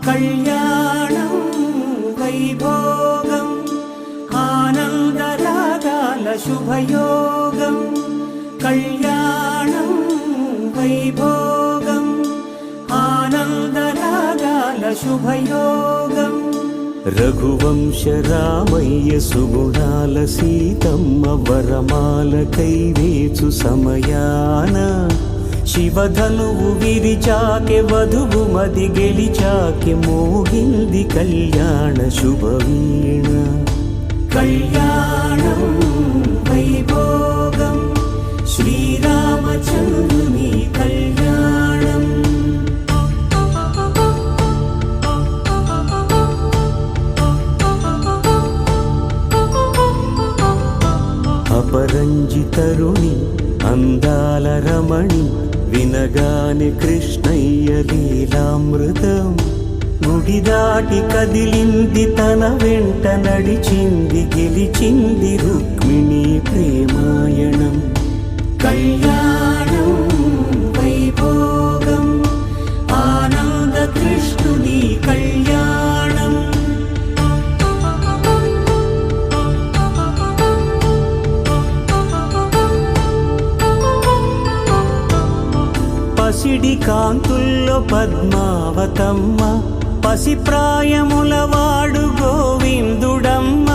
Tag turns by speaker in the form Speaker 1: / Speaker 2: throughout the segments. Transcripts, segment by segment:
Speaker 1: కళ్యాణం వైభోగం ఆనందరాగాల శుభయోగం కళ్యాణం వైభోగం ఆనందరాగాల శుభయోగం రఘువంశ రామయ్య సుగుణాల సీతమ్మ వరమాల కైవేచు సమయాన శివధనువు విరిచాకె వధువు మది గెలిచాకె మోగింది కళ్యాణ శుభవీణ కళ్యాణం వైభోగం శ్రీరామచంద్రుని కళ్యాణం అపరంజి తరుణి అందాల రమణి వినగానే కృష్ణయ్య లీలామృతం గుడి దాటి కదిలింది తన వెంట నడిచింది గెలిచింది రుక్మిణి ప్రేమాయణం కళ్యాణం వైభోగం ఆనంద కృష్ణుని కళ్యాణం పసిడి కాంతుల్లో పద్మావతమ్మ పసిప్రాయముల వాడు గోవిందుడమ్మ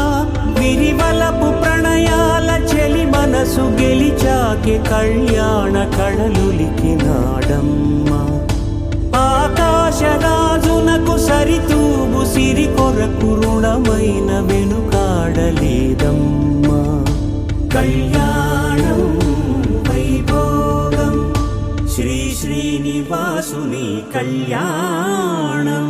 Speaker 1: విరివలపు ప్రణయాల చెలి మనసు గెలిచాకె కళ్యాణ కళలులికినాడమ్మ ఆకాశరాజునకు సరితూబు సిరి కొరకు రుణమైన వెనుకాడలేదమ్మా కళ్యాణం వైభోగం శ్రీ శ్రీనివాసుని కళ్యాణం